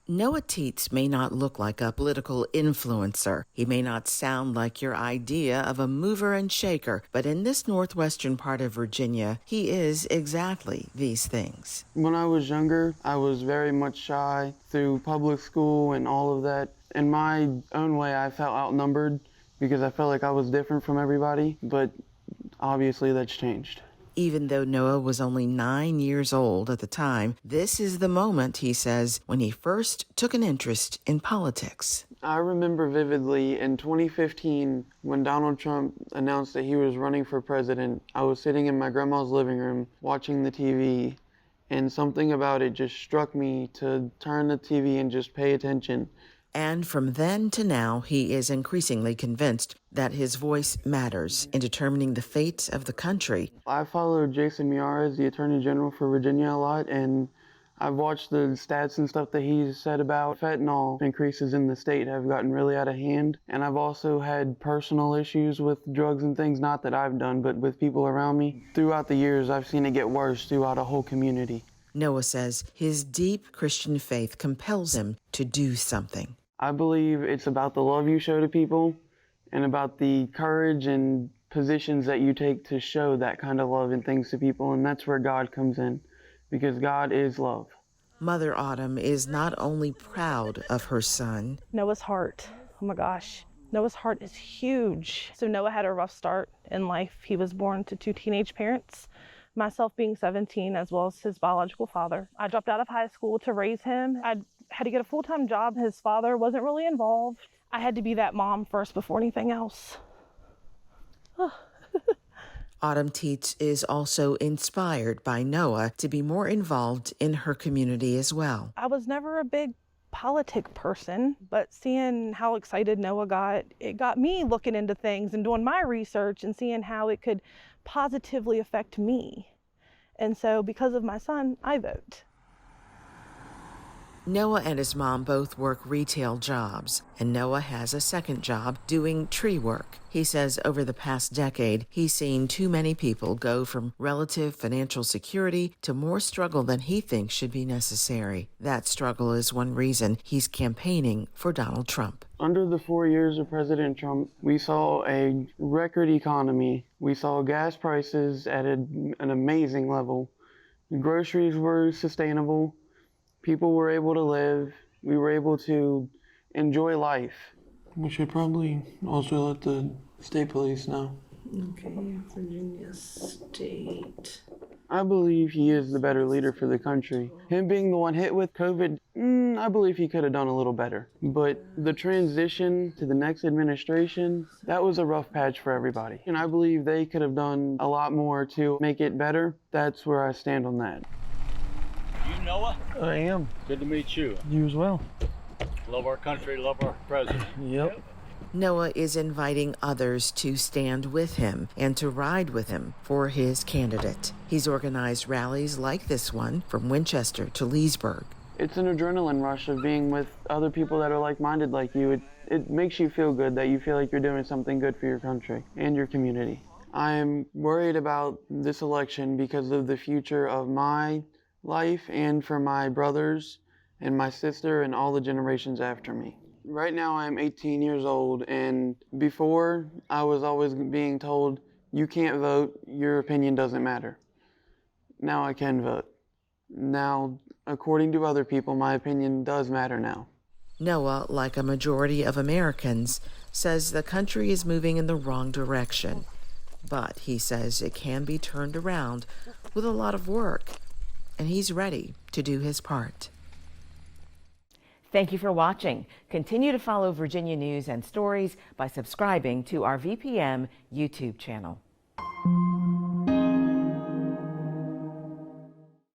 Noah Teets may not look like a political influencer. He may not sound like your idea of a mover and shaker, but in this northwestern part of Virginia, he is exactly these things. When I was younger, I was very much shy through public school and all of that. In my own way, I felt outnumbered because I felt like I was different from everybody, but obviously that's changed. Even though Noah was only 9 years old at the time, this is the moment, he says, when he first took an interest in politics. I remember vividly in 2015 when Donald Trump announced that he was running for president. I was sitting in my grandma's living room watching the TV, and something about it just struck me to turn the TV and just pay attention. And from then to now, he is increasingly convinced that his voice matters in determining the fate of the country. I followed Jason Miyares, the Attorney General for Virginia, a lot, and I've watched the stats and stuff that he's said about fentanyl increases in the state have gotten really out of hand. And I've also had personal issues with drugs and things, not that I've done, but with people around me. Throughout the years, I've seen it get worse throughout a whole community. Noah says his deep Christian faith compels him to do something. I believe it's about the love you show to people and about the courage and positions that you take to show that kind of love and things to people, and that's where God comes in, because God is love. Mother Autumn is not only proud of her son. Noah's heart, oh my gosh, Noah's heart is huge. So Noah had a rough start in life. He was born to 2 teenage parents, myself being 17, as well as his biological father. I dropped out of high school to raise him. I had to get a full-time job. His father wasn't really involved. I had to be that mom first before anything else. Autumn Teets is also inspired by Noah to be more involved in her community as well. I was never a big politic person, but seeing how excited Noah got, it got me looking into things and doing my research and seeing how it could positively affect me. And so because of my son, I vote. Noah and his mom both work retail jobs, and Noah has a second job doing tree work. He says over the past decade, he's seen too many people go from relative financial security to more struggle than he thinks should be necessary. That struggle is one reason he's campaigning for Donald Trump. Under the 4 years of President Trump, we saw a record economy. We saw gas prices at an amazing level. Groceries were sustainable. People were able to live. We were able to enjoy life. We should probably also let the state police know. Okay, Virginia State. I believe he is the better leader for the country. Him being the one hit with COVID, I believe he could have done a little better. But the transition to the next administration, that was a rough patch for everybody. And I believe they could have done a lot more to make it better. That's where I stand on that. You Noah? I am. Good to meet you. You as well. Love our country, love our president. Yep. Noah is inviting others to stand with him and to ride with him for his candidate. He's organized rallies like this one from Winchester to Leesburg. It's an adrenaline rush of being with other people that are like-minded like you. It makes you feel good that you feel like you're doing something good for your country and your community. I'm worried about this election because of the future of my life and for my brothers and my sister and all the generations after me. Right now I'm 18 years old, and before I was always being told, you can't vote, your opinion doesn't matter. Now I can vote. Now, according to other people, my opinion does matter now. Noah, like a majority of Americans, says the country is moving in the wrong direction. But he says it can be turned around with a lot of work, and he's ready to do his part. Thank you for watching. Continue to follow Virginia news and stories by subscribing to our VPM YouTube channel.